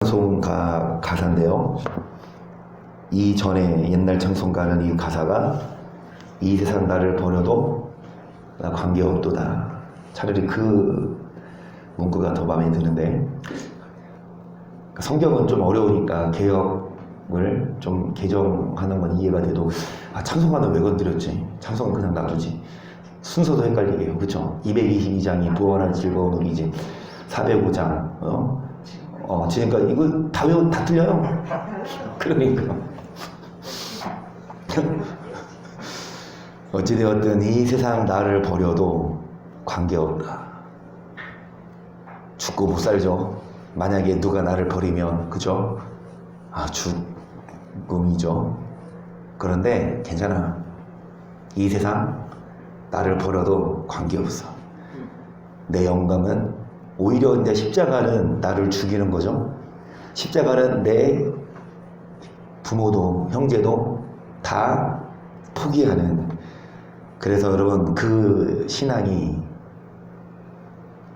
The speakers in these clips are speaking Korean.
가사인데요. 이전에 옛날 찬송가는 이 가사가 이 세상 나를 버려도 나 관계없도다. 차라리 그 문구가 더 마음에 드는데, 성경은 좀 어려우니까 개혁을 좀 개정하는 건 이해가 돼도 찬송가는 왜 건드렸지? 찬송은 그냥 놔두지. 순서도 헷갈리게 해요. 그쵸? 222장이 부활한 즐거운 우리집, 405장 그러니까 이거 다 틀려요. 그러니까 어찌되었든 이 세상 나를 버려도 관계없다. 죽고 못 살죠. 만약에 누가 나를 버리면, 그죠? 죽음이죠. 그런데 괜찮아. 이 세상 나를 버려도 관계없어. 내 영광은 오히려 내 십자가는 나를 죽이는 거죠. 십자가는 내 부모도 형제도 다 포기하는. 그래서 여러분, 그 신앙이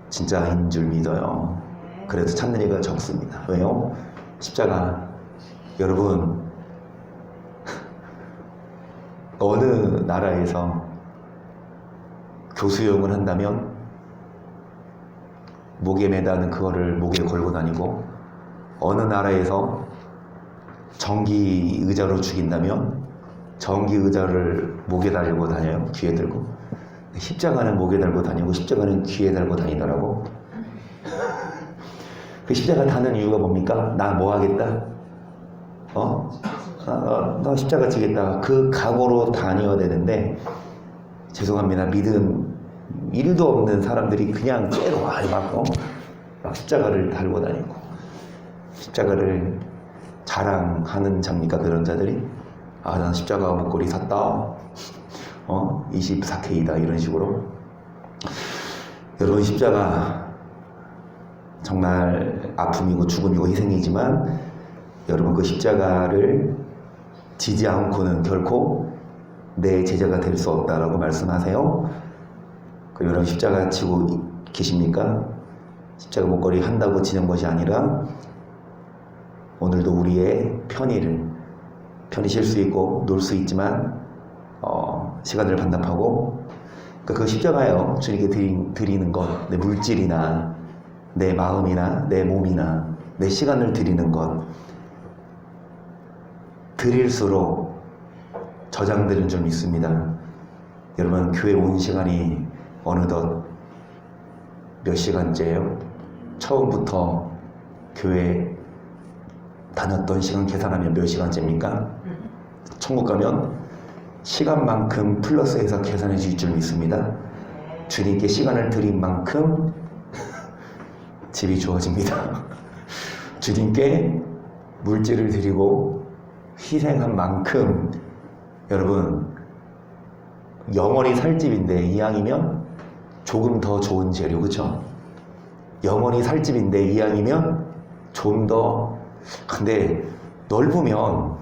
진짜인 줄 믿어요. 그래서 찾는 이가 적습니다. 왜요? 십자가. 여러분, 어느 나라에서 교수형을 한다면 목에 매다는 그거를 목에 걸고 다니고, 어느 나라에서 전기 의자로 죽인다면 전기 의자를 목에 달고 다녀요. 귀에 들고. 십자가는 목에 달고 다니고 십자가는 귀에 달고 다니더라고. 그 십자가 다는 이유가 뭡니까? 나 뭐 하겠다? 너 십자가 지겠다. 그 각오로 다녀야 되는데, 죄송합니다. 믿음 1도 없는 사람들이 그냥 째로 막 십자가를 달고 다니고, 십자가를 자랑하는 자입니까? 그런 자들이? 난 십자가 목걸이 샀다. 24K다. 이런 식으로. 여러분, 십자가 정말 아픔이고 죽음이고 희생이지만, 여러분, 그 십자가를 지지 않고는 결코 내 제자가 될 수 없다라고 말씀하세요. 여러분, 십자가 지고 계십니까? 십자가 목걸이 한다고 지는 것이 아니라, 오늘도 우리의 편히 쉴 수 있고 놀 수 있지만 시간을 반납하고, 그 십자가요, 주님께 드리는 것, 내 물질이나 내 마음이나 내 몸이나 내 시간을 드리는 것, 드릴수록 저장되는 줄 믿습니다. 여러분, 교회 온 시간이 어느덧 몇 시간째예요? 처음부터 교회 다녔던 시간 계산하면 몇 시간째입니까? 천국 가면 시간만큼 플러스해서 계산해 주실 줄 믿습니다. 주님께 시간을 드린 만큼 집이 주어집니다. 주님께 물질을 드리고 희생한 만큼, 여러분, 영원히 살 집인데 이왕이면 조금 더 좋은 재료, 그쵸? 영원히 살 집인데 이왕이면 좀 더, 근데 넓으면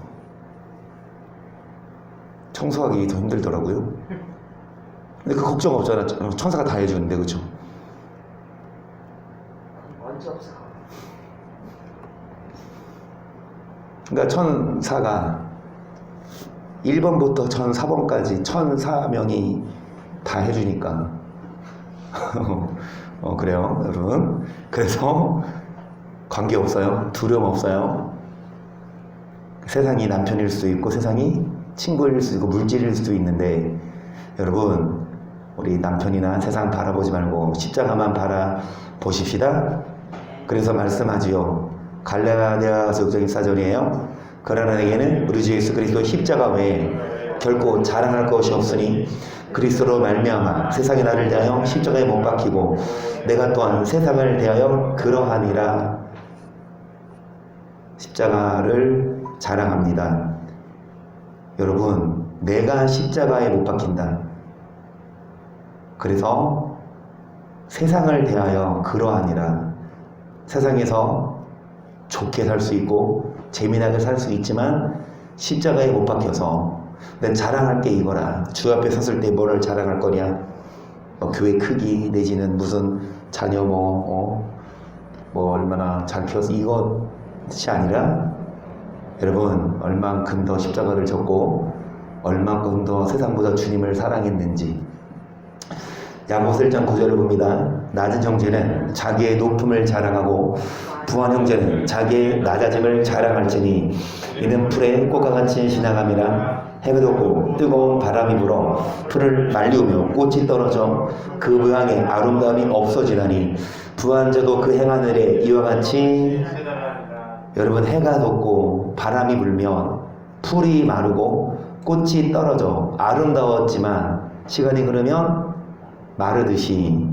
청소하기 더 힘들더라고요. 근데 그 걱정 없잖아. 천사가 다 해주는데, 그쵸? 언제 없어? 그러니까 천사가 1번부터 1004번까지 1004명이 다 해주니까. 그래요, 여러분. 그래서 관계 없어요. 두려움 없어요. 세상이 남편일 수도 있고, 세상이 친구일 수도 있고, 물질일 수도 있는데, 여러분, 우리 남편이나 세상 바라보지 말고 십자가만 바라보십시다. 그래서 말씀하지요. 갈라디아서 6장 14절이에요. 그러나 내게는 우리 주 예수 그리스도 십자가 외에 결코 자랑할 것이 없으니, 그리스도로 말미암아 세상이 나를 대하여 십자가에 못 박히고 내가 또한 세상을 대하여 그러하니라. 십자가를 자랑합니다. 여러분, 내가 십자가에 못 박힌다. 그래서 세상을 대하여 그러하니라. 세상에서 좋게 살 수 있고 재미나게 살 수 있지만 십자가에 못 박혀서, 난 자랑할 게 이거라. 주 앞에 섰을 때 뭐를 자랑할 거냐? 교회 크기 내지는 무슨 자녀 얼마나 잘 키워서, 이거 것이 아니라 여러분 얼만큼 더 십자가를 졌고 얼만큼 더 세상보다 주님을 사랑했는지. 야고보서 1장 9절을 봅니다. 낮은 형제는 자기의 높음을 자랑하고 부한 형제는 자기의 낮아짐을 자랑할지니 이는 풀의 꽃과 같이 지나감이라. 해가 돋고 뜨거운 바람이 불어 풀을 말리우며 꽃이 떨어져 그 모양의 아름다움이 없어지나니 부한 자도 그 행한 일에 이와 같이. 여러분 해가 돋고 바람이 불면 풀이 마르고 꽃이 떨어져 아름다웠지만 시간이 흐르면 마르듯이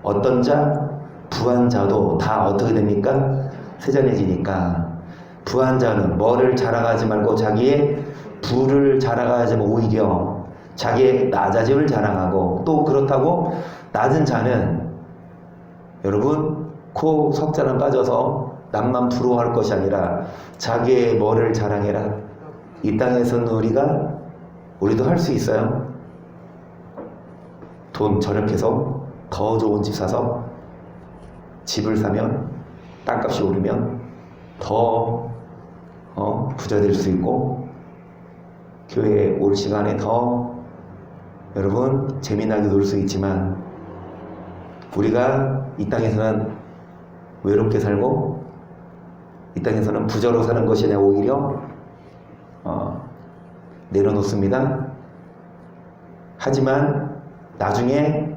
어떤 자? 부한 자도 다 어떻게 됩니까? 세잔해지니까. 부한 자는 뭐를 자랑하지 말고 자기의 부를 자랑하지 오히려 자기의 낮아짐을 자랑하고, 또 그렇다고 낮은 자는 여러분 코 석자는 빠져서 남만 부러워할 것이 아니라 자기의 뭐를 자랑해라. 이 땅에서는 우리도 할 수 있어요. 돈 절약해서 더 좋은 집 사서 집을 사면 땅값이 오르면 더 부자 될 수 있고, 교회에 올 시간에 더 여러분 재미나게 놀 수 있지만, 우리가 이 땅에서는 외롭게 살고 이 땅에서는 부자로 사는 것이 아니라 오히려 내려놓습니다. 하지만 나중에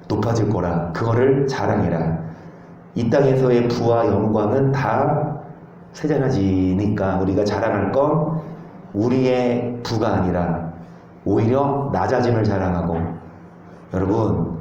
높아질 거라 그거를 자랑해라. 이 땅에서의 부와 영광은 다 세잔하지니까 우리가 자랑할 건 우리의 부가 아니라 오히려 낮아짐을 자랑하고, 여러분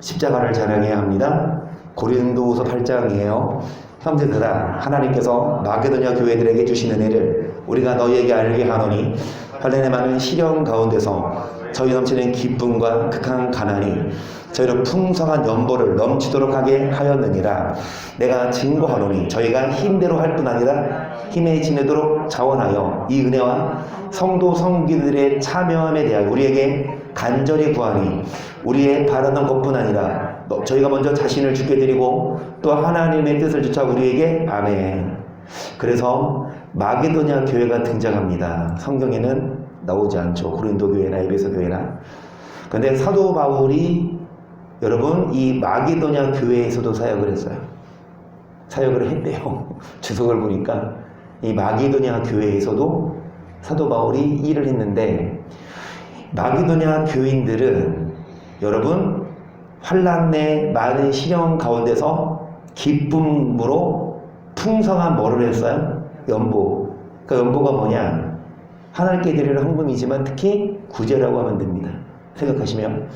십자가를 자랑해야 합니다. 고린도후서 8장이에요. 형제들아, 하나님께서 마게도냐 교회들에게 주시는 애를 우리가 너희에게 알게 하노니 헬레네 많은 시련 가운데서 저희 넘치는 기쁨과 극한 가난이 저희로 풍성한 연보를 넘치도록 하게 하였느니라. 내가 증거하노니 저희가 힘대로 할 뿐 아니라 힘에 지내도록 자원하여 이 은혜와 성도 성기들의 참여함에 대하여 우리에게 간절히 구하니 우리의 바라는 것뿐 아니라 저희가 먼저 자신을 주께 드리고 또 하나님의 뜻을 쫓아 우리에게. 아멘. 그래서 마게도냐 교회가 등장합니다. 성경에는 나오지 않죠. 고린도 교회나 에베소 교회나. 그런데 사도 바울이 여러분 이 마게도냐 교회에서도 사역을 했어요. 사역을 했대요. 주석을 보니까 이 마게도냐 교회에서도 사도 바울이 일을 했는데, 마게도냐 교인들은 여러분 환난의 많은 시련 가운데서 기쁨으로 풍성한 뭐를 했어요? 연보. 그러니까 연보가 뭐냐? 하나님께 드리는 헌금이지만 특히 구제라고 하면 됩니다. 생각하시면.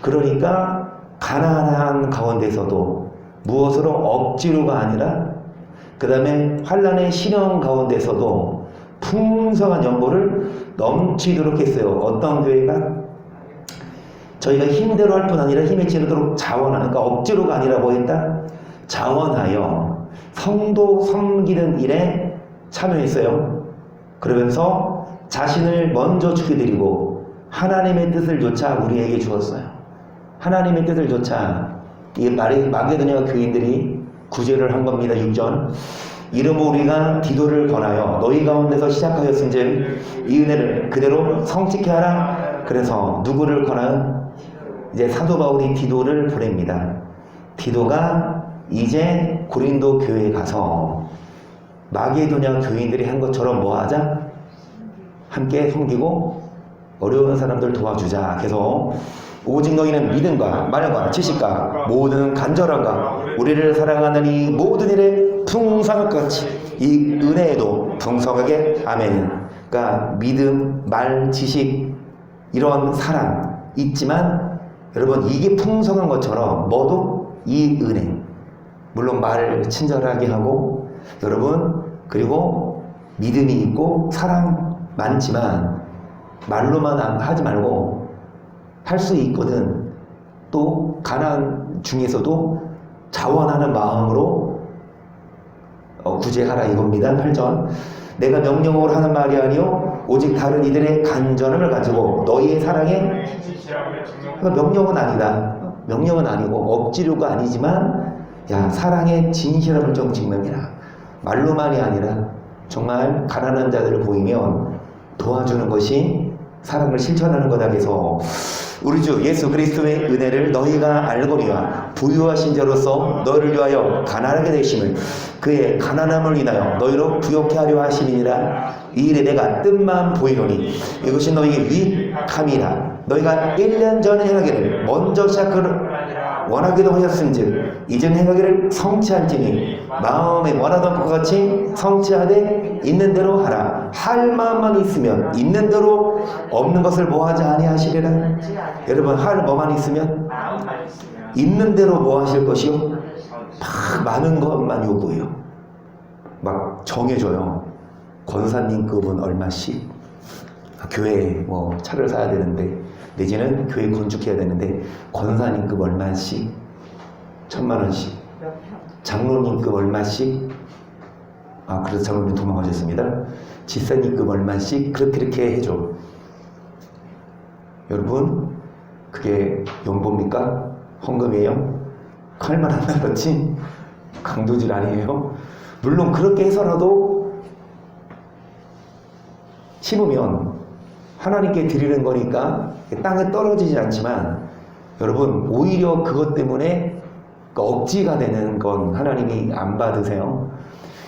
그러니까 가난한 가운데서도 무엇으로 억지로가 아니라 그 다음에 환난의 시련 가운데서도 풍성한 연보를 넘치도록 했어요. 어떤 교회가? 저희가 힘대로 할 뿐 아니라 힘에 지르도록 자원하는, 그러니까 억지로가 아니라 뭐 했다? 자원하여 성도 섬기는 일에 참여했어요. 그러면서 자신을 먼저 주게 드리고 하나님의 뜻을 조차 우리에게 주었어요. 하나님의 뜻을 조차 이 마게도냐 교인들이 구제를 한 겁니다. 6절. 이러므로 우리가 디도를 권하여 너희 가운데서 시작하였은즉 이 은혜를 그대로 성취케 하라. 그래서 누구를 권하여? 이제 사도 바울이 디도를 보냅니다. 디도가 이제 고린도 교회에 가서 마게도냐 교인들이 한 것처럼 뭐 하자? 함께 섬기고 어려운 사람들 도와주자. 그래서 오직 너희는 믿음과 말과 지식과 모든 간절함과 우리를 사랑하는 이 모든 일에 풍성한 같이 이 은혜에도 풍성하게. 아멘. 그러니까 믿음, 말, 지식 이런 사랑 있지만 여러분 이게 풍성한 것처럼 뭐도 이 은혜, 물론 말을 친절하게 하고 여러분 그리고 믿음이 있고 사랑 많지만 말로만 하지 말고 할 수 있거든. 또 가난 중에서도 자원하는 마음으로 구제하라 이겁니다. 8절. 내가 명령으로 하는 말이 아니요 오직 다른 이들의 간절함을 가지고 너희의 사랑에. 명령은 아니다. 명령은 아니고 억지로가 아니지만 야 사랑의 진실함을 좀 증명해라. 말로만이 아니라 정말 가난한 자들을 보이면 도와주는 것이 사랑을 실천하는 거다. 그래서 우리 주 예수 그리스도의 은혜를 너희가 알거니와 부유하신 자로서 너희를 위하여 가난하게 되심을 그의 가난함을 인하여 너희로 부욕케 하려 하심이니라. 이 일에 내가 뜻만 보이노니 이것이 너희에게 위함이라. 너희가 1년 전에 행하기를 먼저 시작을 원하기도 하였은즉 이전 행하기를 성취할지니 마음에 원하던 것 같이 성취하되 있는 대로 하라. 할 마음만 있으면 있는 대로 없는 것을 뭐하지 아니하시리라. 여러분, 할 뭐만 있으면 있는 대로 뭐 하실 것이요? 막 많은 것만 요구해요. 막 정해줘요. 권사님급은 얼마씩, 교회에 뭐 차를 사야 되는데 내지는 교회 건축해야 되는데 권사님급 얼마씩, 1,000,000원씩, 장로님급 얼마씩, 그래서 장로님 도망가셨습니다. 집사님급 얼마씩, 그렇게 해줘. 여러분, 그게 연보입니까? 헌금이에요? 칼만 안 날랐지? 강도질 아니에요? 물론 그렇게 해서라도 심으면 하나님께 드리는 거니까 땅에 떨어지지 않지만, 여러분, 오히려 그것 때문에 억지가 되는 건 하나님이 안 받으세요.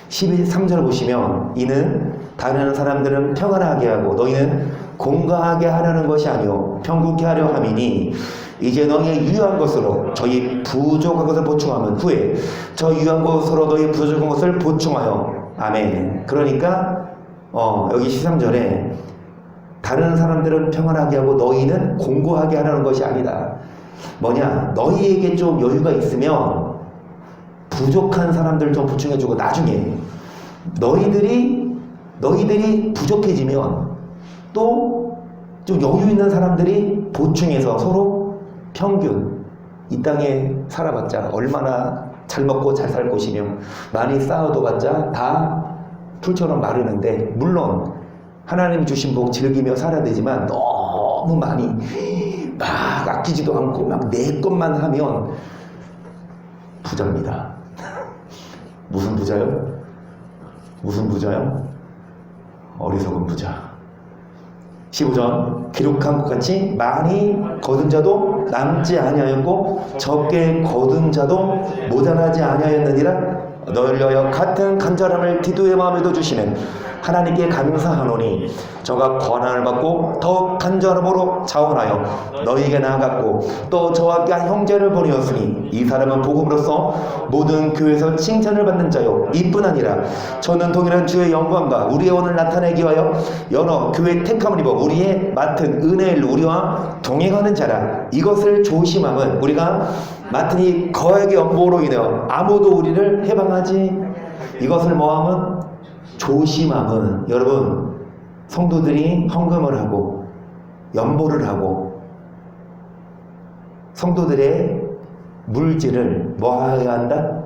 13절 보시면 이는 다른 사람들은 평안하게 하고 너희는 공가하게 하려는 것이 아니요 평균케 하려 함이니 이제 너희의 유한 것으로 저희 부족한 것을 보충하면 후에 저 유한 것으로 너희 부족한 것을 보충하여. 아멘. 그러니까 여기 13절에 다른 사람들은 평안하게 하고 너희는 공고하게 하려는 것이 아니다. 뭐냐, 너희에게 좀 여유가 있으면 부족한 사람들 좀 보충해주고, 나중에 너희들이 부족해지면 또 좀 여유 있는 사람들이 보충해서 서로 평균, 이 땅에 살아봤자 얼마나 잘 먹고 잘 살 것이며 많이 쌓아둬 봤자 다 풀처럼 마르는데, 물론 하나님이 주신 복 즐기며 살아야 되지만 너무 많이 막 아끼지도 않고 막 내 것만 하면 부자입니다. 무슨 부자요? 무슨 부자요? 어리석은 부자. 15절 기록한 것 같이 많이 거둔 자도 남지 아니하였고 적게 거둔 자도 모자라지 아니하였느니라. 너희를 위하여 같은 간절함을 기도의 마음에도 주시는 하나님께 감사하노니 저가 권한을 받고 더 간절함으로 자원하여 너희에게 나아갔고 또 저와 함께 한 형제를 보내었으니 이 사람은 복음으로써 모든 교회에서 칭찬을 받는 자요 이뿐 아니라 저는 동일한 주의 영광과 우리의 오늘 나타내기 위하여 여러 교회 택함을 입어 우리의 맡은 은혜를 우리와 동행하는 자라. 이것을 조심함은 우리가 맡은 이 거액의 업무로 인하여 아무도 우리를 해방하지. 이것을 뭐함은? 조심함은, 여러분, 성도들이 헌금을 하고 연보를 하고 성도들의 물질을 뭐 해야 한다?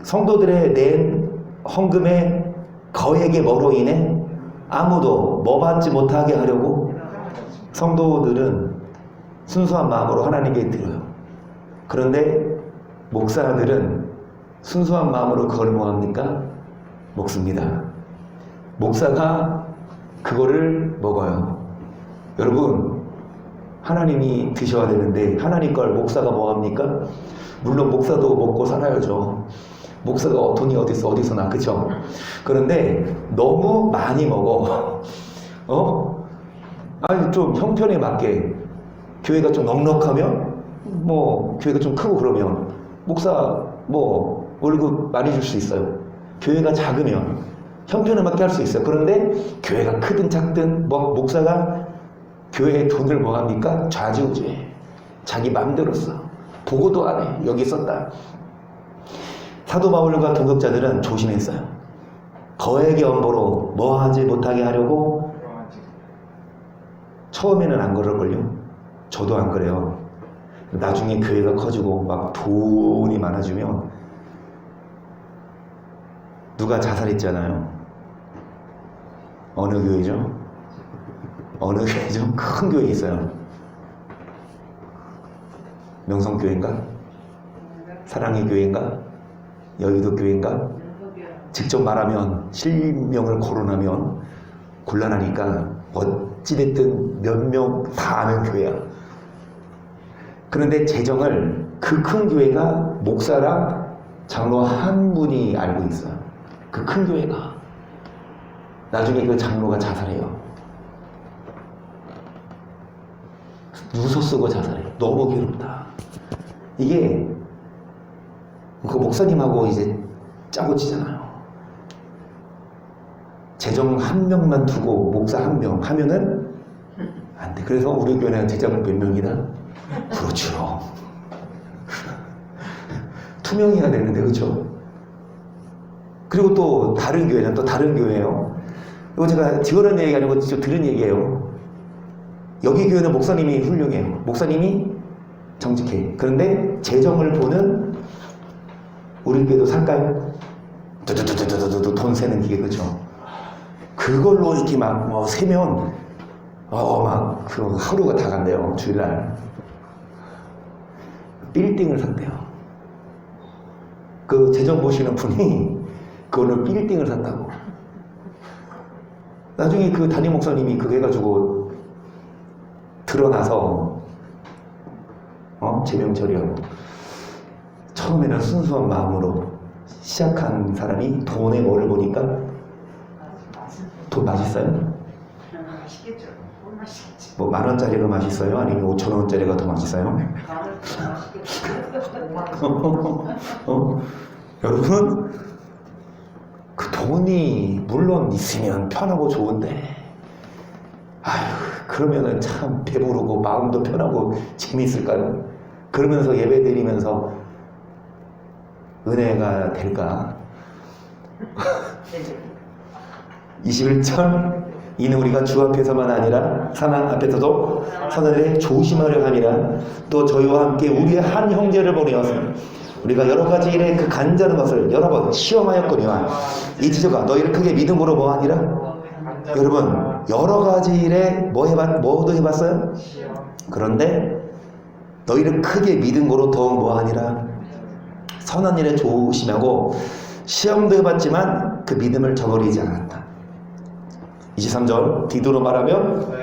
성도들의 낸 헌금의 거액의 뭐로 인해 아무도 뭐 받지 못하게 하려고 성도들은 순수한 마음으로 하나님께 드려요. 그런데 목사들은 순수한 마음으로 그걸 뭐합니까? 먹습니다. 목사가 그거를 먹어요. 여러분, 하나님이 드셔야 되는데 하나님 걸 목사가 뭐합니까? 물론 목사도 먹고 살아야죠. 목사가 돈이 어디서 나, 그쵸? 그런데 너무 많이 먹어. 아니, 좀 형편에 맞게 교회가 좀 넉넉하면, 뭐 교회가 좀 크고 그러면 목사 뭐 월급 많이 줄 수 있어요. 교회가 작으면 형편에 맞게 할 수 있어요. 그런데 교회가 크든 작든 뭐 목사가 교회에 돈을 뭐 합니까? 좌지우지해. 자기 마음대로 써. 보고도 안 해. 여기 썼다. 사도 바울과 동역자들은 조심했어요. 거액의 엄보로 뭐 하지 못하게 하려고. 처음에는 안 그럴걸요. 저도 안 그래요. 나중에 교회가 커지고 막 돈이 많아지면 누가 자살했잖아요. 어느 교회죠? 어느 교회죠? 큰 교회 있어요. 명성교회인가? 사랑의 교회인가? 여의도 교회인가? 직접 말하면 실명을 거론하면 곤란하니까 어찌됐든 몇 명 다 아는 교회야. 그런데 재정을 그 큰 교회가 목사랑 장로 한 분이 알고 있어요. 그 큰 교회가. 나중에 그 장로가 자살해요. 유서 쓰고 자살해요. 너무 괴롭다. 이게 그 목사님하고 이제 짜고 치잖아요. 재정 한 명만 두고 목사 한 명 하면은 안 돼. 그래서 우리 교회는 재정 몇 명이다? 그렇죠. 투명해야 되는데, 그렇죠? 그리고 또 다른 교회는 또 다른 교회예요. 이거 제가 지어낸 얘기 아니고 직접 들은 얘기예요. 여기 교회는 목사님이 훌륭해요. 목사님이 정직해. 그런데 재정을 보는 우리 교회도 살까요? 두두두두두두 돈 세는 기계, 그죠? 그걸로 이렇게 막 뭐 세면 막 그 하루가 다 간대요. 주일날 빌딩을 샀대요. 그 재정 보시는 분이 그걸로 빌딩을 샀다고. 나중에 그 담임 목사님이 그거 해가지고 드러나서 제명 처리하고. 처음에는 순수한 마음으로 시작한 사람이 돈의 뭐를 보니까 돈 맛있어요? 맛있겠죠. 돈 맛있겠지. 뭐 10,000원짜리가 맛있어요? 아니면 5,000원짜리가 더 맛있어요? 여러분, 그 돈이 물론 있으면 편하고 좋은데, 그러면은 참 배부르고 마음도 편하고 재미있을까요? 그러면서 예배 드리면서 은혜가 될까? 21절, 이는 우리가 주 앞에서만 아니라 사망 앞에서도 선을 조심하려 함이라. 또 저희와 함께 우리의 한 형제를 보내었습니다. 우리가 여러 가지 일에 그 간절한 것을 여러 번 시험하였거니와 이 지저가 너희를 크게 믿음으로 뭐하니라. 여러분, 여러 가지 일에 뭐도 해봤어요? 그런데 너희를 크게 믿음으로 더욱 뭐하니라. 선한 일에 조심하고 시험도 해봤지만 그 믿음을 저버리지 않았다. 23절, 디도로 말하면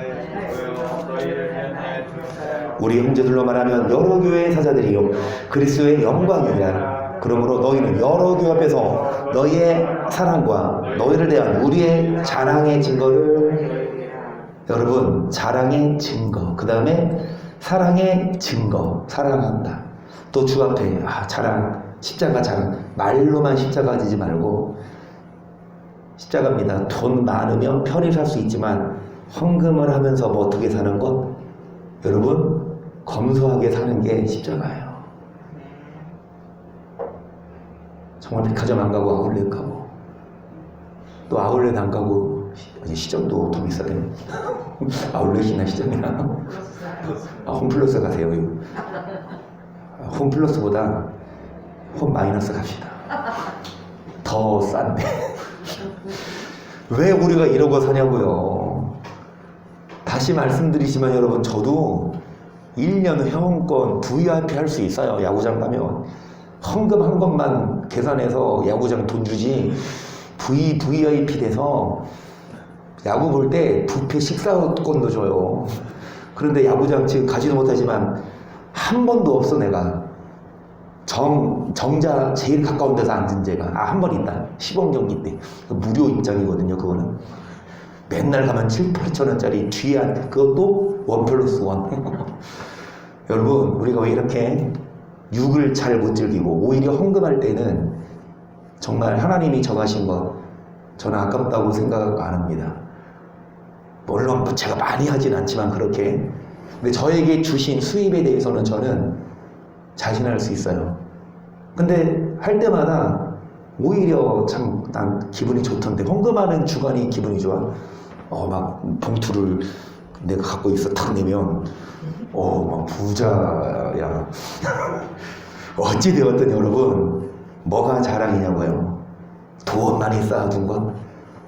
우리 형제들로 말하면 여러 교회의 사자들이요 그리스도의 영광이라. 그러므로 너희는 여러 교회 앞에서 너희의 사랑과 너희를 대한 우리의 자랑의 증거를, 여러분, 자랑의 증거, 그 다음에 사랑의 증거, 사랑한다. 또 주 앞에 자랑, 십자가 자랑, 말로만 십자가 지지 말고 십자가입니다. 돈 많으면 편히 살 수 있지만 헌금을 하면서 뭐 어떻게 사는 것? 여러분, 검소하게 사는 게 십자가예요. 정말 백화점 안 가고 아울렛 가고, 또 아울렛 안 가고 시장도 더 비싸대요. 아울렛이나 시장이나 홈플러스 가세요. 홈플러스보다 홈마이너스 갑시다. 더 싼데. 왜 우리가 이러고 사냐고요. 다시 말씀드리지만 여러분, 저도 1년 회원권 VIP 할 수 있어요. 야구장 가면 헌금 한 것만 계산해서 야구장 돈 주지, VIP 돼서 야구 볼 때 뷔페 식사권도 줘요. 그런데 야구장 지금 가지도 못하지만 한 번도 없어. 내가 정자 제일 가까운 데서 앉은 제가 한 번 있다. 시범 경기 때 무료 입장이거든요. 그거는 맨날 가면 7,000~8,000원짜리 뒤에 앉, 그것도 1+1. 여러분, 우리가 왜 이렇게 육을 잘 못 즐기고 오히려 헌금할 때는 정말 하나님이 정하신 것 저는 아깝다고 생각 안 합니다. 물론 제가 많이 하진 않지만 그렇게, 근데 저에게 주신 수입에 대해서는 저는 자신할 수 있어요. 근데 할 때마다 오히려 참 난 기분이 좋던데, 헌금하는 주간이 기분이 좋아. 막 봉투를 내가 갖고 있어 탁 내면 막 부자야. 어찌되었든 여러분, 뭐가 자랑이냐고요. 돈 많이 쌓아둔 것,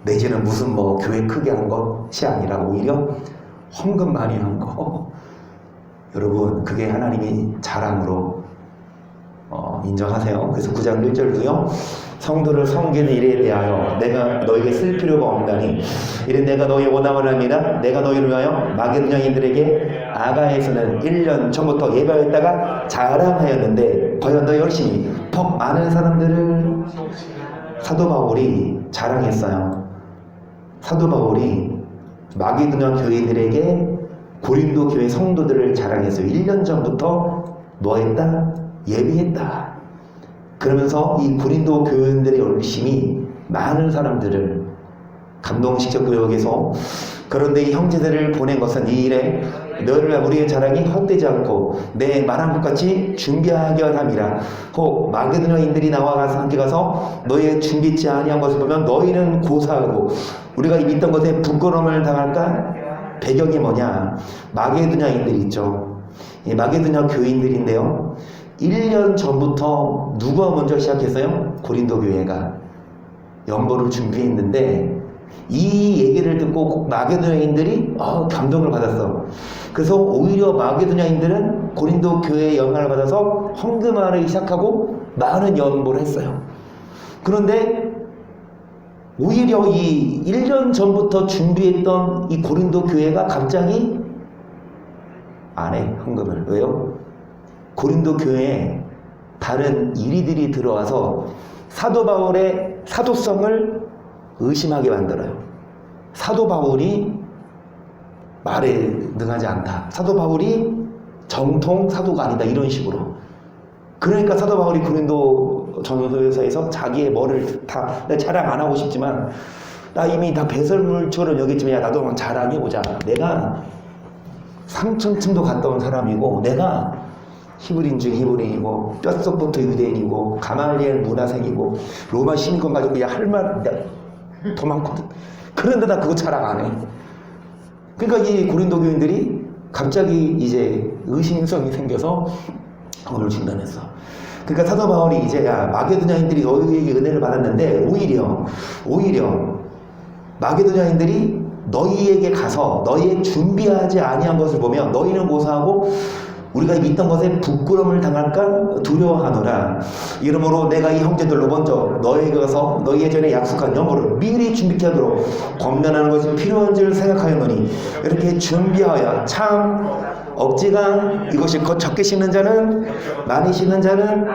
내지는 무슨 뭐 교회 크게 한 것이 아니라 오히려 헌금 많이 한 거. 여러분, 그게 하나님이 자랑으로 인정하세요. 그래서 9장 1절도요. 성도를 섬기는 일에 대하여 내가 너에게 쓸 필요가 없나니 이는 내가 너의 원함을 합니다. 내가 너희를 위하여 마게도냐인들에게 아가에서는 1년 전부터 예배했다가 자랑하였는데 과연 너 열심히 퍽 많은 사람들을 사도 바울이 자랑했어요. 사도 바울이 마게도냐 교회들에게 고린도 교회 성도들을 자랑했어요. 1년 전부터 뭐 했다? 예비했다. 그러면서 이 고린도 교인들의 열심히 많은 사람들을 감동시켰 구역에서 그런데 이 형제들을 보낸 것은 이 일에 너희를 우리의 자랑이 헛되지 않고 내 말한 것 같이 준비하게 함이라. 혹 마게도냐인들이 나와 가서 함께 가서 너희의 준비치 아니한 것을 보면 너희는 고사하고 우리가 이 믿던 것에 부끄러움을 당할까? 배경이 뭐냐? 마게도냐인들이 있죠. 이 마게도냐 교인들인데요. 1년 전부터 누가 먼저 시작했어요? 고린도 교회가 연보를 준비했는데 이 얘기를 듣고 꼭 마게도냐인들이 감동을 받았어. 그래서 오히려 마게도냐인들은 고린도 교회의 영향을 받아서 헌금하기 시작하고 많은 연보를 했어요. 그런데 오히려 이 1년 전부터 준비했던 이 고린도 교회가 갑자기 안 해, 헌금을. 왜요? 고린도 교회에 다른 이리들이 들어와서 사도 바울의 사도성을 의심하게 만들어요. 사도 바울이 말에 능하지 않다. 사도 바울이 정통 사도가 아니다. 이런 식으로. 그러니까 사도 바울이 고린도 전서에서 자기의 뭐를 다 자랑 안 하고 싶지만 나 이미 다 배설물처럼 여겼지만 야 나도 한번 자랑해보자. 내가 3,000층도 갔다 온 사람이고 내가 히브리인 중 히브리인이고 뼛속부터 유대인이고 가말리엘 문화생이고 로마 시민권 가지고 할 말 더 많거든. 그런데 나 그거 자랑 안 해. 그러니까 이 고린도 교인들이 갑자기 이제 의심성이 생겨서 오늘 중단했어. 그러니까 사도 바울이 이제 야 마게도냐인들이 너희에게 은혜를 받았는데 오히려 마게도냐인들이 너희에게 가서 너희의 준비하지 아니한 것을 보면 너희는 고사하고 우리가 믿던 것에 부끄러움을 당할까 두려워하노라. 이러므로 내가 이 형제들로 먼저 너희에게 가서 너희의 전에 약속한 연보를 미리 준비케 하도록 권면하는 것이 필요한 줄 생각하였노니 이렇게 준비하여 참 억지가 이것이 곧 적게 심는 자는 많이 심는 자는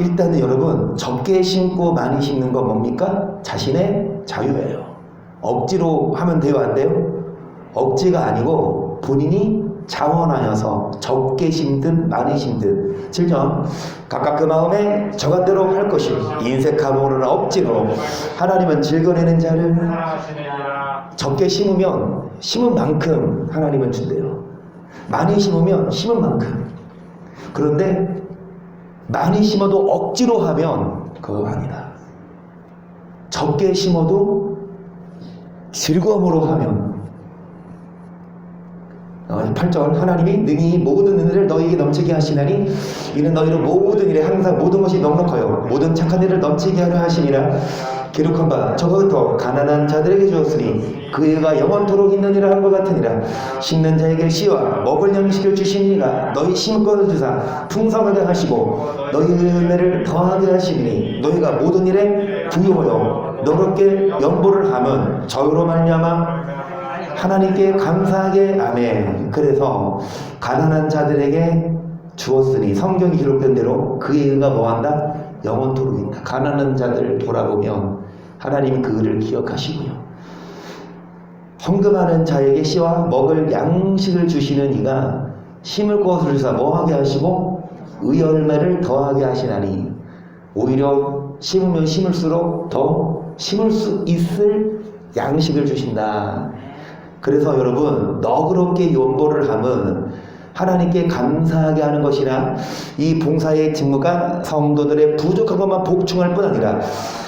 일단은 여러분 적게 심고 많이 심는 건 뭡니까? 자신의 자유예요. 억지로 하면 돼요? 안 돼요? 억지가 아니고 본인이 자원하여서 적게 심든 많이 심든 7점 각각 그 마음에 정한대로 할 것이 인색함으로나 억지로 하나님은 즐거내는 자를 적게 심으면 심은 만큼 하나님은 준대요. 많이 심으면 심은 만큼. 그런데 많이 심어도 억지로 하면 그거 아니다. 적게 심어도 즐거움으로 하면 8절 하나님이 능히 모든 은혜를 너희에게 넘치게 하시나니 이는 너희로 모든 일에 항상 모든 것이 넉넉하여 모든 착한 일을 넘치게 하려 하시니라. 기록한 바 저거부터 가난한 자들에게 주었으니 그 일가 영원토록 있느니라 한 것 같으니라. 심는 자에게 씨와 먹을 양식을 주시니가 너희 심은 것을 주사 풍성하게 하시고 너희 은혜를 더하게 하시니 너희가 모든 일에 부유하여 너롭게 연보를 하면 저희로 말미암아 하나님께 감사하게. 아멘. 그래서 가난한 자들에게 주었으니 성경이 기록된 대로 그의 의가 뭐한다? 영원토록 있다. 가난한 자들 돌아보면 하나님이 그 의를 기억하시고요. 헌금하는 자에게 씨와 먹을 양식을 주시는 이가 심을 것을 주사 뭐하게 하시고 의 열매를 더하게 하시나니 오히려 심으면 심을수록 더 심을 수 있을 양식을 주신다. 그래서 여러분 너그럽게 연보를 하면 하나님께 감사하게 하는 것이나 이 봉사의 직무가 성도들의 부족한 것만 복충할 뿐 아니라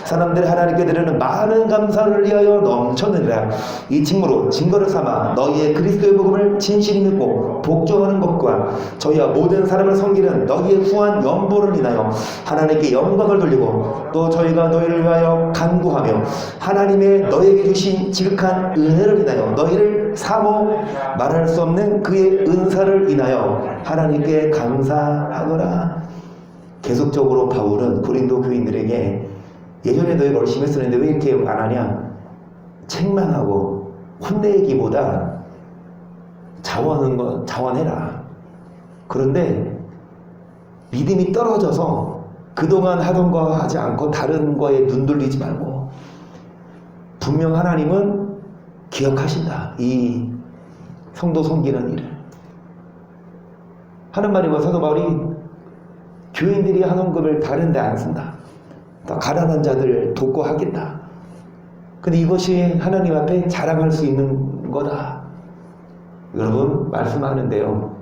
사람들이 하나님께 드리는 많은 감사를 위하여 넘쳐느니라. 이 직무로 증거를 삼아 너희의 그리스도의 복음을 진실히 믿고 복종하는 것과 저희와 모든 사람을 섬기는 너희의 후한 연보를 인하여 하나님께 영광을 돌리고 또 저희가 너희를 위하여 간구하며 하나님의 너희에게 주신 지극한 은혜를 인하여 너희를 사모 말할 수 없는 그의 은사를 인하여 하나님께 감사하노라. 계속적으로 바울은 고린도 교인들에게 예전에 너희가 열심히 했었는데 왜 이렇게 안 하냐? 책망하고 혼내기보다 자원해라. 그런데 믿음이 떨어져서 그동안 하던 거 하지 않고 다른 거에 눈 돌리지 말고 분명 하나님은 기억하신다. 이 성도 섬기는 일을. 하는 말이 뭐 사도 바울이 교인들이 하는 것을 다른 데 안 쓴다. 더 가난한 자들 돕고 하겠다. 근데 이것이 하나님 앞에 자랑할 수 있는 거다. 여러분 말씀하는데요.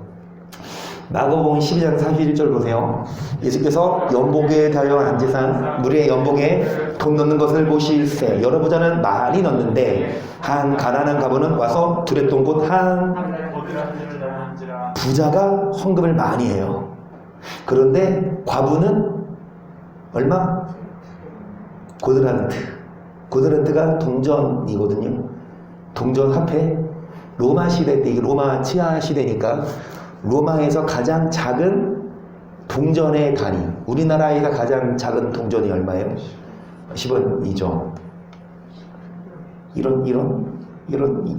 마가복음 12장 41절 보세요. 예수께서 연복에 달려 앉으사 무리의 연복에 돈 넣는 것을 보실세. 여러 부자는 많이 넣는데 한 가난한 가부는 와서 두랬던 곳 한 부자가 헌금을 많이 해요. 그런데 과부는 얼마? 고드란트가 동전이거든요. 동전 화폐. 로마 시대 때, 이게 로마 치하 시대니까 로마에서 가장 작은 동전의 단위. 우리나라에서 가장 작은 동전이 얼마예요? 10원이죠. 1원이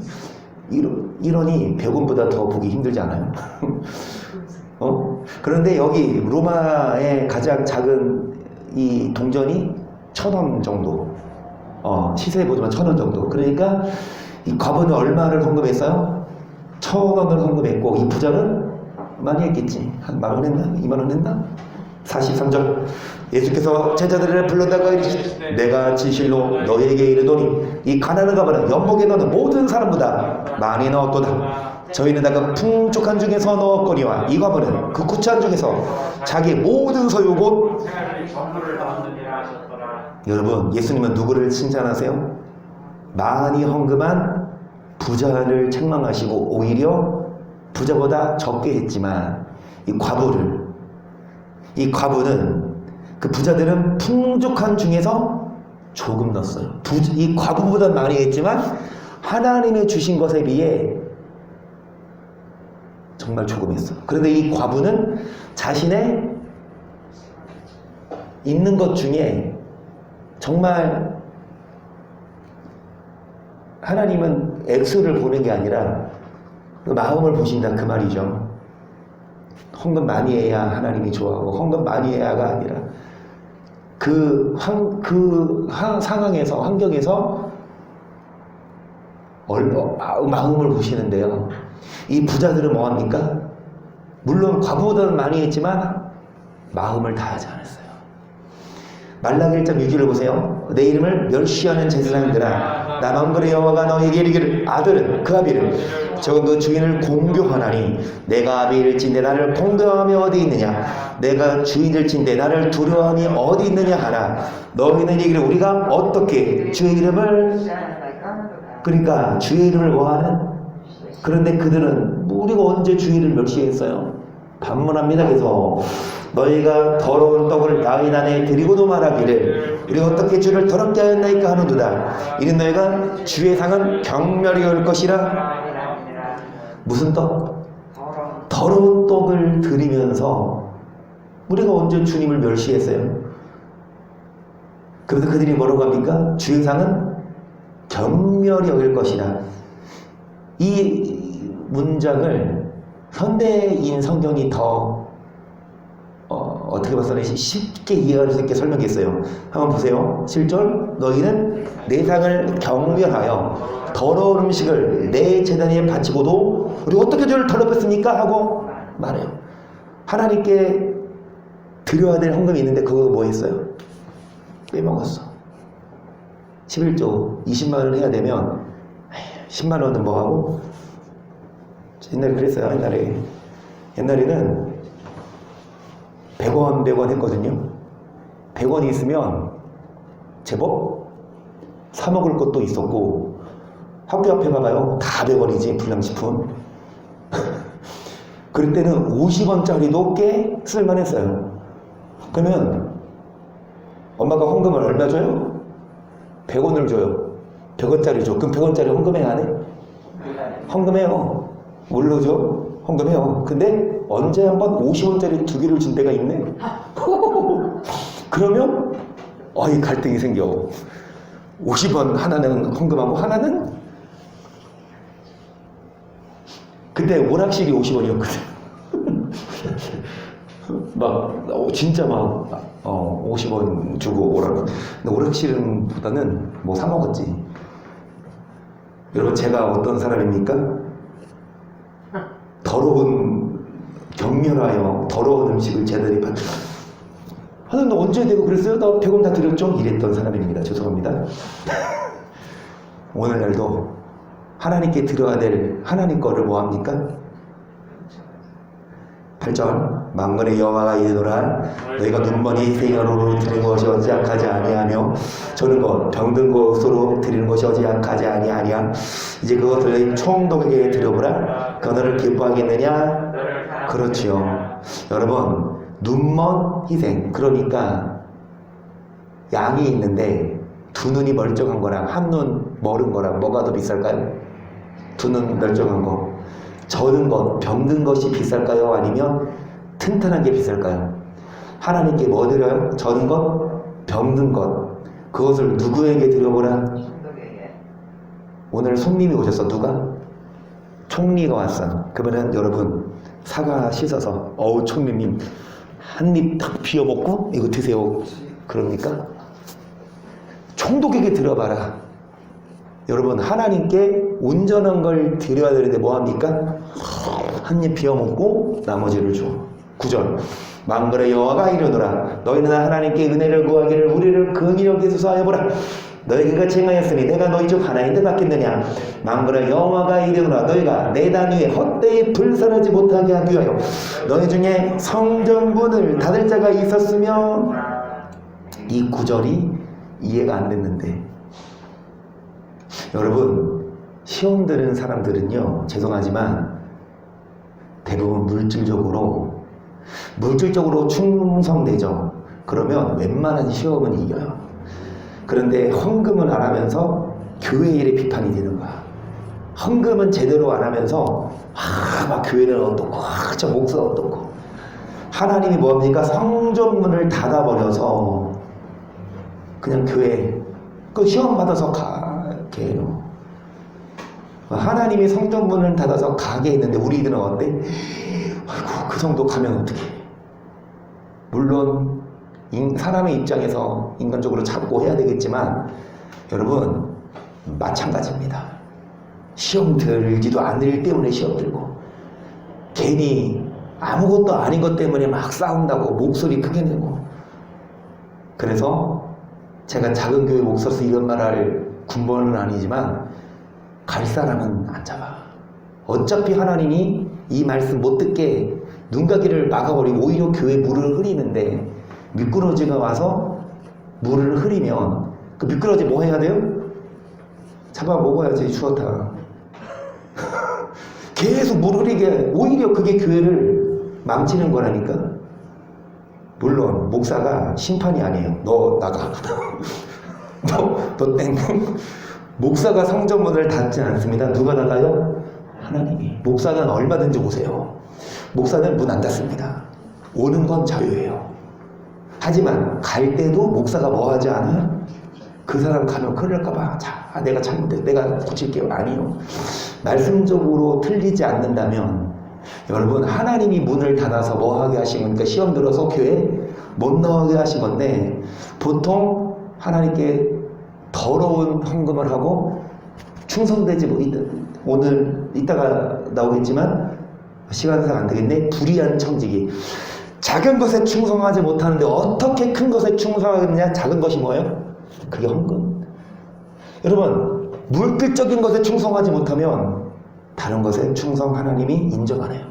100원보다 더 보기 힘들지 않아요? 그런데 여기 로마의 가장 작은 이 동전이 1,000원 정도. 시세에 보자면 1,000원 정도. 그러니까 이 과부는 얼마를 헌금했어요? 1,000원을 헌금했고, 이 부자는 많이 했겠지. 한 10,000원 했나? 20,000원 했나? 43절. 예수께서 제자들을 불러다가 이르시되 내가 진실로 너희에게 이르노니 이 가난한 가부는 연복에 넣는 모든 사람보다 많이 넣었도다. 저희는 다가 풍족한 중에서 넣었거니와 이 과부는 그 구차한 중에서 자기 모든 소유 곧 여러분, 예수님은 누구를 칭찬하세요? 많이 헌금한 부자를 책망하시고 오히려 부자보다 적게 했지만 이 과부는 그 부자들은 풍족한 중에서 조금 넣었어요. 이 과부보다 많이 했지만 하나님의 주신 것에 비해 정말 조금 했어. 그런데 이 과부는 자신의 있는 것 중에 정말 하나님은 액수를 보는 게 아니라 그 마음을 보신다 그 말이죠. 헌금 많이 해야 하나님이 좋아하고 헌금 많이 해야가 아니라 그 상황에서 환경에서 마음을 보시는데요. 이 부자들은 뭐합니까? 물론 과부보다는 많이 했지만 마음을 다하지 않았어요. 말라기 1장 6절을 보세요. 내 이름을 멸시하는 제사장들아 나만거래 여호와가 너에게 이르기를 아들은 그 아비를 적은 그 주인을 공경하나니 내가 아비일진데 나를 공경함이 어디 있느냐 내가 주인일진데 나를 두려워함이 어디 있느냐 하나 너희는 이기를 우리가 어떻게 주의 이름을 그러니까 주의 이름을 뭐하는 그런데 그들은 우리가 언제 주의 이름을 멸시했어요? 반문합니다. 그래서 너희가 더러운 떡을 나인 안에 드리고도 말하기를 우리가 어떻게 주를 더럽게 하였나이까 하는도다. 이는 너희가 주의 상은 경멸이 올 것이라. 무슨 떡? 더러운 떡을 드리면서 우리가 언제 주님을 멸시했어요? 그래서 그들이 뭐라고 합니까? 주의 상은 경멸이 여길 것이라. 이 문장을 현대인 성경이 더 어떻게 봐서는 쉽게 이해할 수 있게 설명했어요. 한번 보세요. 7절 너희는 내 상을 경멸하여 더러운 음식을 내 제단에 바치고도 우리 어떻게 주를 더럽혔습니까? 하고 말해요. 하나님께 드려야 될 헌금이 있는데 그거 뭐 했어요? 빼먹었어. 11조 20만 원을 해야 되면 10만 원은 뭐 하고? 옛날에 그랬어요. 옛날에는 100원 했거든요. 100원이 있으면 제법 사 먹을 것도 있었고 학교 앞에 가봐요. 다 100원이지 불량식품. 그럴 때는 50원짜리도 꽤 쓸만했어요. 그러면 엄마가 헌금을 얼마 줘요? 100원을 줘요. 100원짜리 줘. 그럼 100원짜리 헌금해 안 해? 헌금해요. 뭘로 줘? 헌금해요. 근데 언제 한번 50원짜리 2개를 준 데가 있네? 그러면 이 갈등이 생겨. 50원 하나는 헌금하고 하나는 그때 오락실이 50원이었거든. 진짜 50원 주고 근데 오락실은 보다는 뭐 사 먹었지. 여러분, 제가 어떤 사람입니까? 격렬하여 더러운 음식을 제자리에 하는 너 언제 되고 그랬어요? 나 100원 다 드렸죠? 이랬던 사람입니다. 죄송합니다. 오늘날도 하나님께 드려야 될 하나님 거를 뭐합니까? 8절 만군의 여호와가 이르노라 너희가 눈먼이 생연으로 드리는 것이 어찌약하지 아니하며 저는 것 병든 것으로 드리는 것이 어찌약하지 아니하냐 이제 그것을 너희 총독에게 드려보라 그 너를 기뻐하겠느냐. 그렇지요. 여러분, 눈먼 희생, 그러니까 양이 있는데 두 눈이 멀쩡한 거랑 한 눈 멀은 거랑 뭐가 더 비쌀까요? 두 눈 멀쩡한 거. 저는 것, 병든 것이 비쌀까요? 아니면 튼튼한 게 비쌀까요? 하나님께 뭐 드려요? 저는 것, 병든 것. 그것을 누구에게 드려보라? 오늘 손님이 오셨어. 누가? 총리가 왔어. 그러면 여러분, 사과 씻어서 총리님 한 입 딱 비워 먹고 이거 드세요. 그럽니까? 총독에게 드려봐라. 여러분, 하나님께 온전한 걸 드려야 되는데 뭐합니까? 한 입 비워 먹고 나머지를 줘. 9절 만군의 여호와가 이르노라 너희는 하나님께 은혜를 구하기를 우리를 긍휼히 여기소서 하여보라. 너희가 같이 행하였으니 내가 너희 중 하나인데 받겠느냐. 만군의 여호와가 이르노라 너희가 내 단 위에 헛되이 불살하지 못하게 하기 위하여 너희 중에 성전문을 닫을 자가 있었으며. 이 구절이 이해가 안 됐는데, 여러분, 시험 드는 사람들은요, 죄송하지만 대부분 물질적으로 충성되죠. 그러면 웬만한 시험은 이겨요. 그런데 헌금을 안 하면서 교회 일에 비판이 되는 거야. 헌금은 제대로 안 하면서 막 교회는 어떻고 저 목사 어떻고. 하나님이 뭐합니까? 성전문을 닫아버려서 그냥 교회 그 시험 받아서 가게 해요. 하나님이 성전문을 닫아서 가게 했는데 우리들은 어때? 아이고, 그 정도 가면 어떡해. 물론 사람의 입장에서 인간적으로 참고 해야 되겠지만 여러분, 마찬가지입니다. 시험 들지도 않을 때문에 시험 들고, 괜히 아무것도 아닌 것 때문에 막 싸운다고 목소리 크게 내고. 그래서 제가 작은 교회 목사로서 이런 말할 군번은 아니지만 갈 사람은 안 잡아. 어차피 하나님이 이 말씀 못 듣게 눈가기를 막아버리고 오히려 교회 물을 흐리는데, 미꾸러지가 와서 물을 흐리면 그 미꾸러지 뭐 해야 돼요? 잡아 먹어야지. 죽었다. 계속 물 흐리게, 오히려 그게 교회를 망치는 거라니까. 물론 목사가 심판이 아니에요. 너 나가. 너 땡. 목사가 성전문을 닫지 않습니다. 누가 나가요? 하나님이. 목사는 얼마든지 오세요. 목사는 문 안 닫습니다. 오는 건 자유예요. 하지만 갈 때도 목사가 뭐 하지 않아요? 그 사람 가면 큰일 날까봐, 내가 잘못해, 내가 고칠게요. 아니요. 말씀적으로 틀리지 않는다면, 여러분, 하나님이 문을 닫아서 뭐 하게 하신 겁니까? 시험 들어서 교회 못 나오게 하신 건데, 보통 하나님께 더러운 헌금을 하고 충성되지 오늘 이따가 나오겠지만 시간상 안 되겠네. 불의한 청지기. 작은 것에 충성하지 못하는데 어떻게 큰 것에 충성하겠느냐? 작은 것이 뭐예요? 그게 헌금. 여러분, 물질적인 것에 충성하지 못하면 다른 것에 충성 하나님이 인정 안 해요.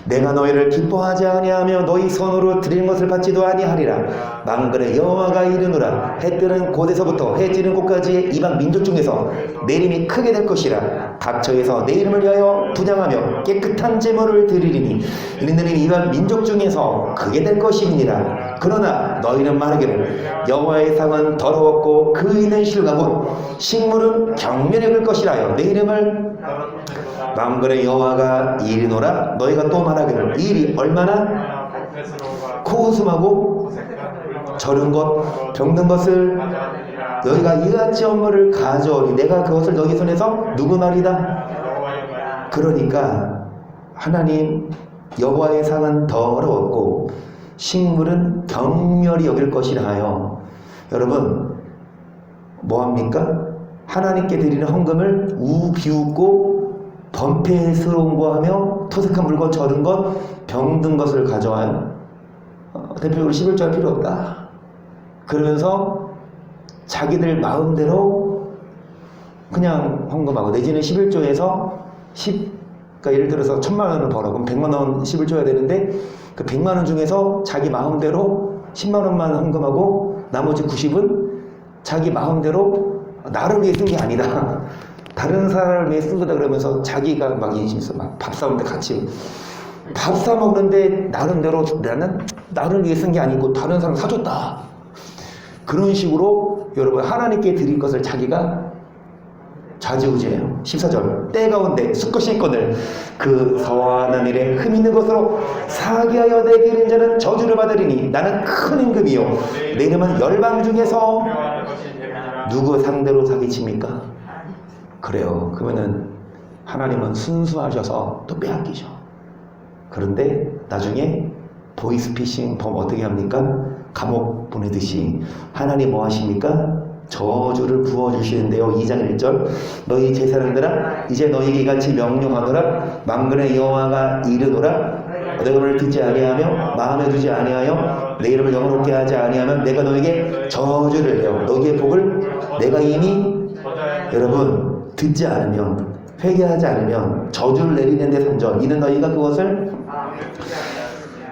내가 너희를 기뻐하지 아니하며 너희 손으로 드리는 것을 받지도 아니하리라. 만군의 여호와가 이르노라 해 뜨는 곳에서부터 해 지는 곳까지의 이방 민족 중에서 내 이름이 크게 될 것이라. 각처에서 내 이름을 위하여 분향하며 깨끗한 제물을 드리리니 이는 이방 민족 중에서 크게 될 것이니라. 그러나 너희는 말하기를 여호와의 상은 더러웠고 그 이는 실과고 식물은 경멸해 갈 것이라여 내 이름을 만군의 여호와가 이르노라 너희가 또 말하기를 이 일이 얼마나 코웃음하고 저른 것 병든 것을 너희가 이같이 업무를 가져오니 내가 그것을 너희 손에서 누구 말이다. 그러니까 하나님 여호와의 상은 더러웠고 식물은 경멸히 여길 것이라 하여 여러분 뭐합니까? 하나님께 드리는 헌금을 비웃고 번패스러운 거 하며 토색한 물건 저른 것 병든 것을 가져와요. 대표적으로 11조 할 필요 없다. 그러면서 자기들 마음대로 그냥 헌금하고 내지는 11조에서 그러니까 예를 들어서 1,000만 원을 벌어 그럼 100만 원 11조 해야 되는데 그 100만 원 중에서 자기 마음대로 10만 원만 헌금하고 나머지 90은 자기 마음대로 나를 위해 쓴 게 아니다. 다른 사람을 위해 쓴 거다 그러면서 자기가 막 인심에서 막 밥 사오는데 같이 밥 사 먹는데 나름대로 나는 나를 위해 쓴 게 아니고 다른 사람 사줬다. 그런 식으로 여러분 하나님께 드릴 것을 자기가 좌지우지해요. 14절 때 가운데 수컷신권을 그 서원한 일에 흠 있는 것으로 사기하여 내게 이른 자는 저주를 받으리니 나는 큰 임금이요 내 이름은 열방 중에서 누구 상대로 사기칩니까? 그래요. 그러면은 하나님은 순수하셔서 또 빼앗기죠. 그런데 나중에 보이스피싱 범 어떻게 합니까? 감옥 보내듯이 하나님 뭐 하십니까? 저주를 부어주시는데요. 2장 1절 너희 제사장들아 이제 너희에게 이같이 명령하노라 만군의 여호와가 이르노라 내 이름을 듣지 아니하며 마음에 두지 아니하여 내 이름을 영원롭게 하지 아니하면 내가 너에게 저주를 해요. 너희의 복을 내가 이미 여러분 듣지 않으면 회개하지 않으면 저주를 내리는 데 선전 이는 너희가 그것을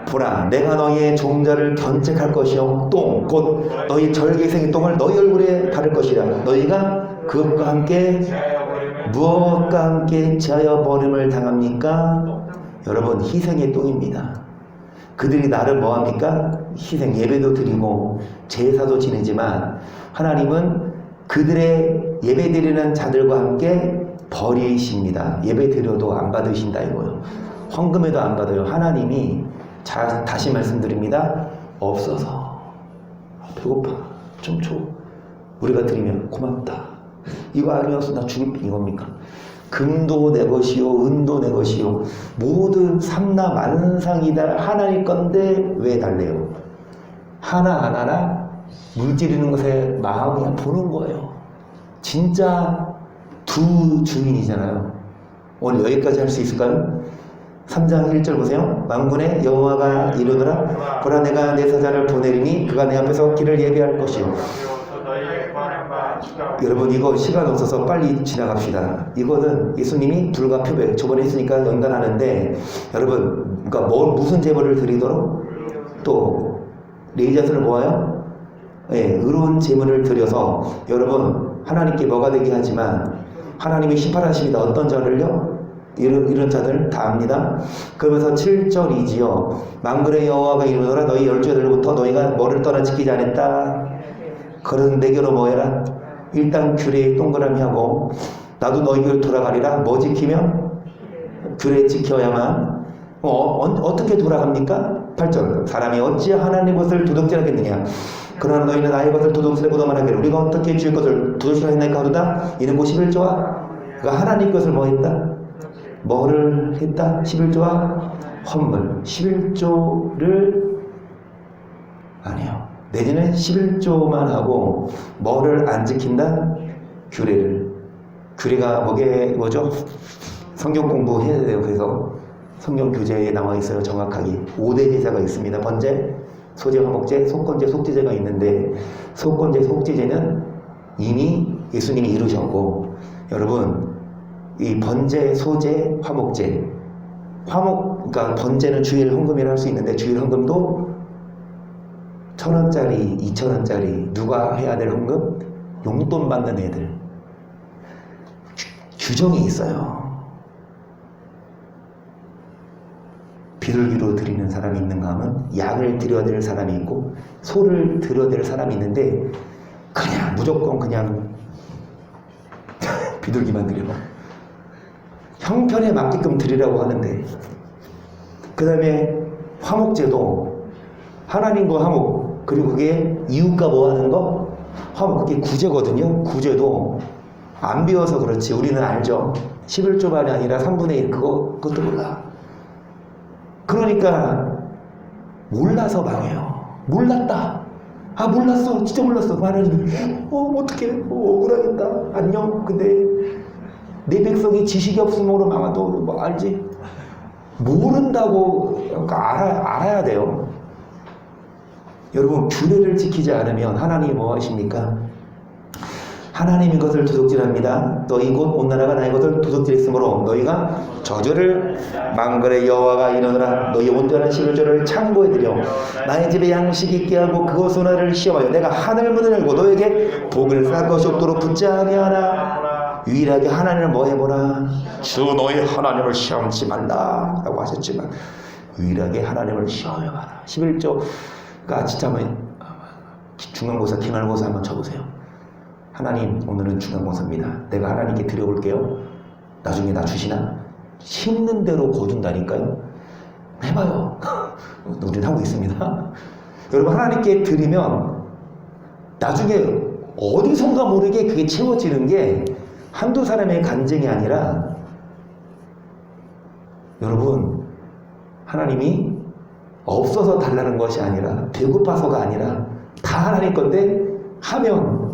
보라 내가 너희의 종자를 견책할 것이요 똥 곧 너희 절개생의 똥을 너희 얼굴에 바를 것이라 너희가 그것과 함께 무엇과 함께 제하여 버림을 당합니까? 여러분 희생의 똥입니다. 그들이 나를 뭐합니까? 희생 예배도 드리고 제사도 지내지만 하나님은 그들의 예배 드리는 자들과 함께 버리십니다. 예배 드려도 안 받으신다 이거요. 헌금에도 안 받아요. 하나님이 다시 말씀드립니다. 없어서 배고파 좀 줘. 우리가 드리면 고맙다. 이거 아니어서 나 죽을 이겁니까? 금도 내 것이요 은도 내 것이요 모든 삼나 만상이다 하나님 건데 왜 달래요? 하나하나 물지르는 것에 마음이 보는 거예요. 진짜 두 주인이잖아요. 오늘 여기까지 할 수 있을까요? 3장 1절 보세요. 만군의 여호와가 이르노라 보라 내가 내 사자를 보내리니 그가 내 앞에서 길을 예비할 것이요. 여러분 이거 시간 없어서 빨리 지나갑시다. 이거는 예수님이 불과 표백 저번에 했으니까 연관하는데 여러분 그러니까 무슨 제물을 드리도록 또 레이자스를 모아요? 예, 의로운 제물을 드려서 여러분 하나님께 뭐가 되게 하지만 하나님이 심판하십니다. 어떤 자를요? 이런 자들 다 압니다. 그러면서 7절이지요. 만군의 여호와가 이르노라 너희 열조들로부터 너희가 뭐를 떠나 지키지 않았다. 그런 내게로 뭐 해라. 일단 규례에 동그라미 하고 나도 너희를 돌아가리라. 뭐 지키면? 규례 지켜야만. 어떻게 돌아갑니까? 8절 사람이 어찌 하나님 것을 도둑질하겠느냐. 그러나 너희는 나의 것을 도둑질하고 도망하기를 우리가 어떻게 주의 것을 도둑질하였나이까 하도다. 이는 곧 11조와 그가 하나님 것을 뭐 했다? 뭐를 했다? 11조와 헌물 11조를 아니요 내지는 11조만 하고 뭐를 안 지킨다? 규례가 뭐죠? 성경 공부해야 돼요. 그래서 성경 교재에 나와 있어요. 정확하게 5대 제사가 있습니다. 번제, 소제, 화목제, 속건제, 속죄제가 있는데 속건제, 속죄제는 이미 예수님이 이루셨고 여러분 이 번제, 소제, 화목제 그러니까 번제는 주일 헌금이라 할 수 있는데 주일 헌금도 1,000원짜리, 2,000원짜리 누가 해야 될 헌금? 용돈 받는 애들 규정이 있어요. 비둘기로 드리는 사람이 있는가 하면 양을 드려야 될 사람이 있고 소를 드려야 될 사람이 있는데 무조건 그냥 비둘기만 드려. 형편에 맞게끔 드리라고 하는데, 그 다음에 화목제도 하나님과 화목, 그리고 그게 이웃과 뭐 하는 거? 화목, 그게 구제거든요. 구제도 안 배워서 그렇지 우리는 알죠. 11조만이 아니라 3분의 1 그것도 몰라. 그러니까 몰라서 망해요. 몰랐다. 아 몰랐어. 진짜 몰랐어. 하나님 어떡해. 억울하겠다. 안녕. 근데 내 백성이 지식이 없으므로 망하도 뭐 알지? 모른다고 그러니까 알아야 돼요. 여러분 규례를 지키지 않으면 하나님이 뭐 하십니까? 하나님이 것을 도둑질합니다. 너희 곧 온 나라가 나의 것을 도둑질했으므로 너희가 저주를 망거래 여호와가 이르노라. 너희 온전한 11조를 창고에 들여 나의 집에 양식 있게 하고 그것으로 나를 시험하여 내가 하늘 문을 열고 너에게 복을 쌓을 것이 없도록 붙지 아니하라. 유일하게 하나님을 뭐 해보라. 주 너희 하나님을 시험치 말라 라고 하셨지만 유일하게 하나님을 시험해봐라. 11조가 진짜 한번 중간고사 기말고사 한번 쳐보세요. 하나님 오늘은 중간고사입니다. 내가 하나님께 드려볼게요. 나중에 나 주시나? 심는 대로 거둔다니까요. 해봐요. 우리는 하고 있습니다. 여러분 하나님께 드리면 나중에 어디선가 모르게 그게 채워지는 게 한두 사람의 간증이 아니라 여러분 하나님이 없어서 달라는 것이 아니라 배고파서가 아니라 다 하나님 건데 하면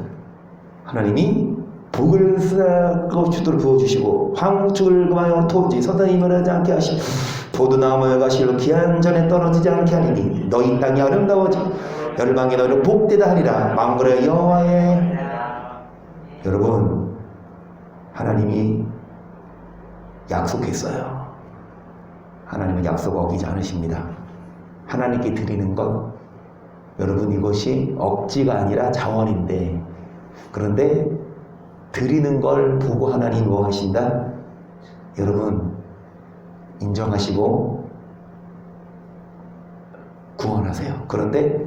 하나님이 복을 주도록 부어주시고 황축을 금하여 토지 서다이 멸하지 않게 하시고 포도나무에 가시로 기한 전에 떨어지지 않게 하리니 너희 땅이 아름다워지 열방에 너희를 복되다 하리라. 망군의 여호와의 여러분 하나님이 약속했어요. 하나님은 약속 어기지 않으십니다. 하나님께 드리는 것 여러분 이것이 억지가 아니라 자원인데 그런데 드리는 걸 보고 하나님 뭐 하신다? 여러분 인정하시고 구원하세요. 그런데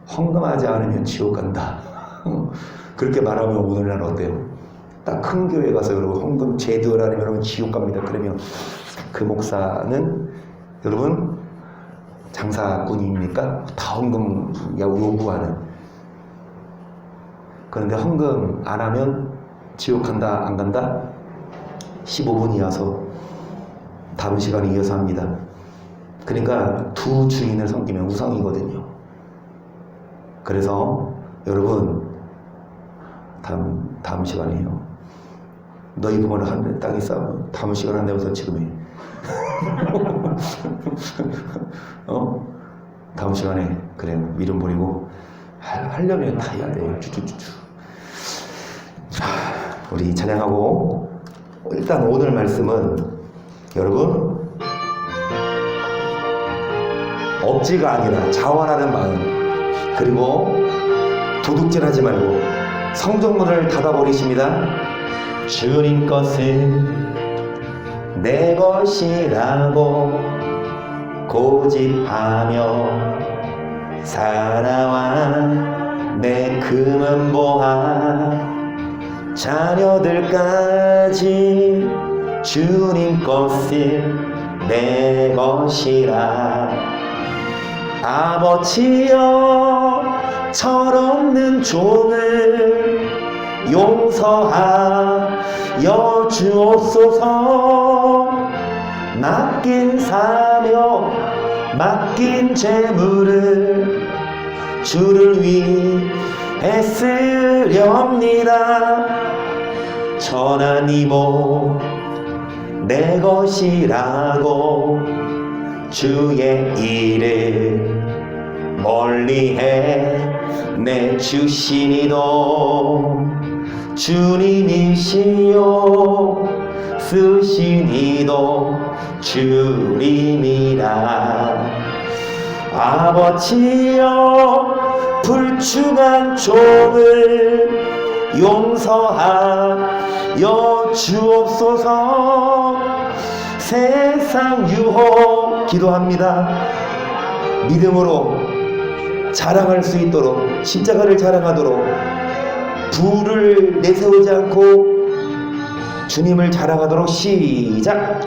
헌금하지 않으면 지옥 간다. 그렇게 말하면 오늘날 어때요? 딱 큰 교회 가서 여러분 헌금 제대로 안 하면 여러분 지옥 갑니다. 그러면 그 목사는 여러분 장사꾼입니까? 다 헌금 요구하는. 그런데 헌금 안 하면 지옥 간다 안 간다? 15분 이어서 다음 시간에 이어서 합니다. 그러니까 두 주인을 섬기면 우상이거든요. 그래서 여러분 다음 시간에 해요. 너희 부모를 하늘의 땅에 쌓으면 다음 시간 한다면서 지금 해. 다음 시간에 그래 미련 버리고 하려면 다 해야 돼. 쭈쭈쭈쭈. 자, 우리 찬양하고 일단 오늘 말씀은 여러분 억지가 아니라 자원하는 마음 그리고 도둑질하지 말고 성전문을 닫아버리십니다. 주님 것은 내 것이라고 고집하며 살아와 내 금은 보아 자녀들까지 주님 것은 내 것이라. 아버지여 철없는 종을 용서하여 주옵소서. 맡긴 사명 맡긴 재물을 주를 위해 쓰렵니다. 천한 이모 내 것이라고 주의 일을 멀리해 내주시니도 주님이시요 쓰시니도 주님이라. 아버지여 불충한 종을 용서하여 주옵소서. 세상 유혹 기도합니다. 믿음으로 자랑할 수 있도록 십자가를 자랑하도록 부를 내세우지 않고 주님을 자랑하도록 시작.